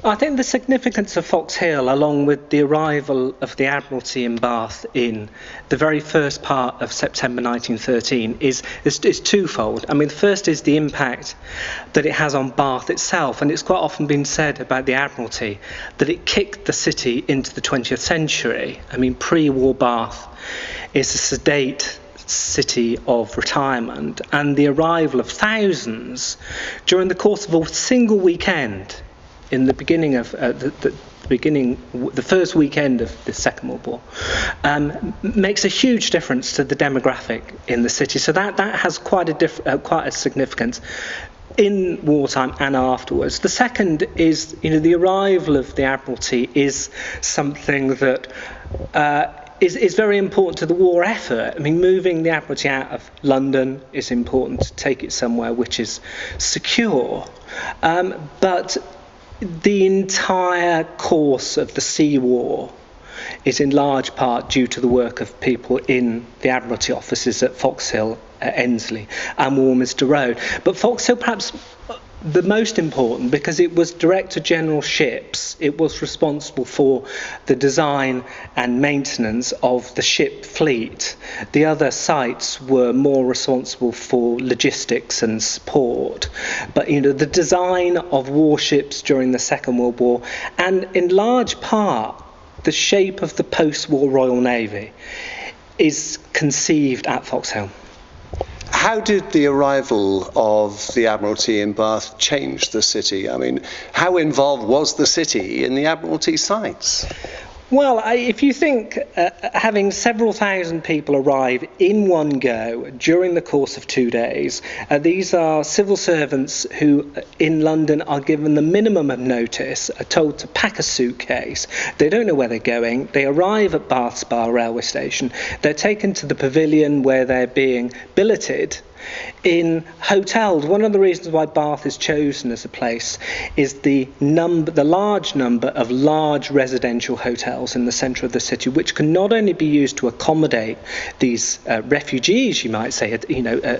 I think the significance of Foxhill, along with the arrival of the Admiralty in Bath in the very first part of September 1913, is twofold. I mean, the first is the impact that it has on Bath itself, and it's quite often been said about the Admiralty that it kicked the city into the 20th century. I mean, pre-war Bath is a sedate city of retirement, and the arrival of thousands during the course of a single weekend in the beginning of the first weekend of the Second World War makes a huge difference to the demographic in the city. So that has quite a significance in wartime and afterwards. The second is, the arrival of the Admiralty is something that is very important to the war effort. I mean, moving the Admiralty out of London is important to take it somewhere which is secure. But the entire course of the Sea War is in large part due to the work of people in the Admiralty offices at Foxhill, Ensley and Warminster Road. But Foxhill perhaps the most important because it was Director General Ships. It was responsible for the design and maintenance of the ship fleet. The other sites were more responsible for logistics and support. But the design of warships during the Second World War, and in large part the shape of the post-war Royal Navy, is conceived at Foxhill. How did the arrival of the Admiralty in Bath change the city? I mean, how involved was the city in the Admiralty sites? Well, if you think having several thousand people arrive in one go during the course of 2 days, these are civil servants who in London are given the minimum of notice, are told to pack a suitcase. They don't know where they're going. They arrive at Bath Spa railway station. They're taken to the pavilion where they're being billeted in hotels. One of the reasons why Bath is chosen as a place is the large number of large residential hotels in the centre of the city, which can not only be used to accommodate these refugees, you might say,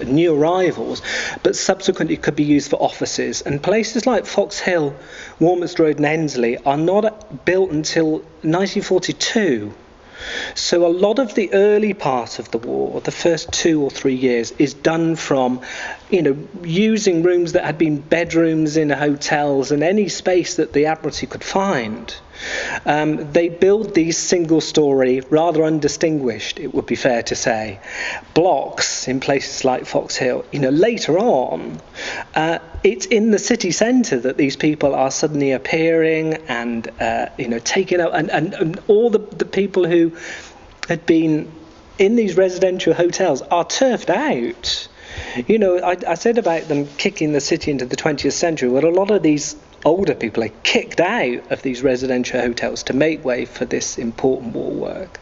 new arrivals, but subsequently could be used for offices. And places like Foxhill, Warminster Road and Ensley are not built until 1942. So a lot of the early part of the war, the first 2 or 3 years, is done from, using rooms that had been bedrooms in hotels and any space that the Admiralty could find. They build these single-storey, rather undistinguished, it would be fair to say, blocks in places like Foxhill. Later on, it's in the city centre that these people are suddenly appearing and, taking up, and all the people who had been in these residential hotels are turfed out. I said about them kicking the city into the 20th century. Well, a lot of these older people are kicked out of these residential hotels to make way for this important war work.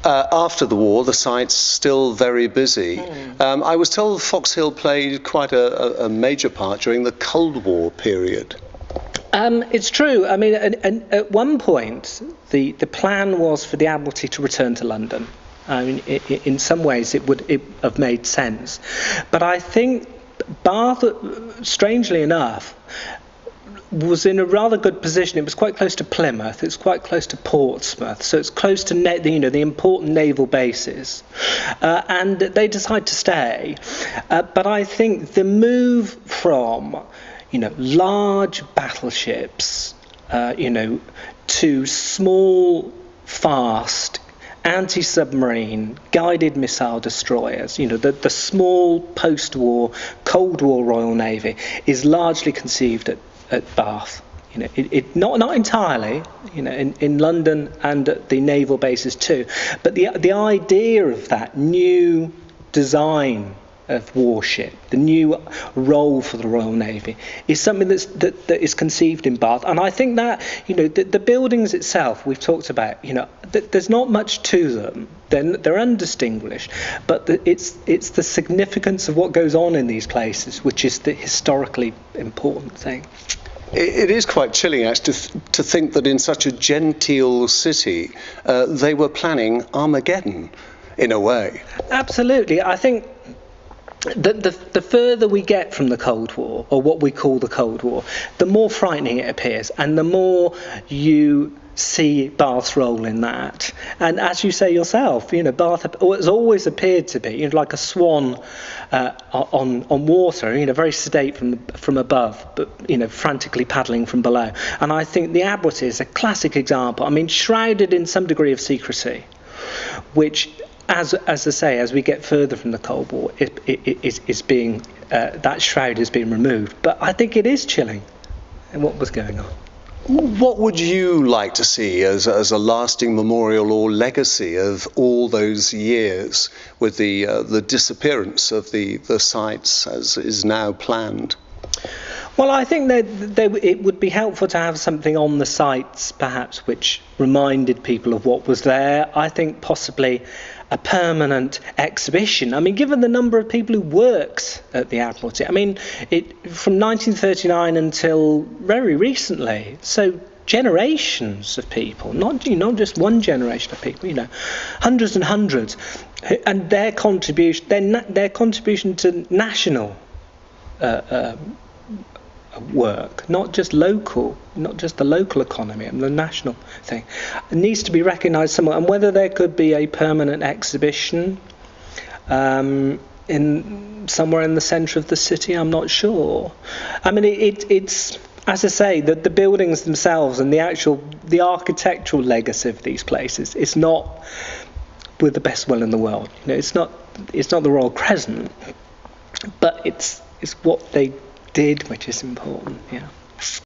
After the war, the site's still very busy. I was told Foxhill played quite a major part during the Cold War period. It's true. I mean, at one point, the plan was for the Admiralty to return to London. I mean, in some ways, it would have made sense. But I think Bath, strangely enough, was in a rather good position. It was quite close to Plymouth. It's quite close to Portsmouth. So it's close to the important naval bases. And they decide to stay. But I think the move from large battleships, to small, fast, anti-submarine, guided missile destroyers, the small post-war, Cold War Royal Navy is largely conceived at Bath. Not entirely, in London and at the naval bases too, but the idea of that new design of warship, the new role for the Royal Navy, is something that is conceived in Bath. And I think that the buildings itself we've talked about, there's not much to them. They're undistinguished, but it's the significance of what goes on in these places which is the historically important thing. It is quite chilling, actually, to think that in such a genteel city, they were planning Armageddon, in a way. Absolutely. I think the further we get from the Cold War, or what we call the Cold War, the more frightening it appears, and the more you see Bath's role in that. And as you say yourself, Bath has always appeared to be, like a swan on water, very sedate from above, but frantically paddling from below. And I think the Admiralty is a classic example. I mean, shrouded in some degree of secrecy, which, as I say, as we get further from the Cold War, is being that shroud is being removed. But I think it is chilling, and what was going on. What would you like to see as a lasting memorial or legacy of all those years with the disappearance of the sites as is now planned? Well, I think that it would be helpful to have something on the sites, perhaps, which reminded people of what was there. I think possibly a permanent exhibition. I mean, given the number of people who worked at the Admiralty, I mean, from 1939 until very recently, so generations of people, not just one generation of people, hundreds and hundreds, and their contribution to national work, not just local, not just the local economy and the national thing, it needs to be recognised somewhere. And whether there could be a permanent exhibition in somewhere in the centre of the city, I'm not sure. I mean, it's as I say, the buildings themselves and the architectural legacy of these places is not with the best will in the world. It's not the Royal Crescent, but it's what they did, which is important. Yeah.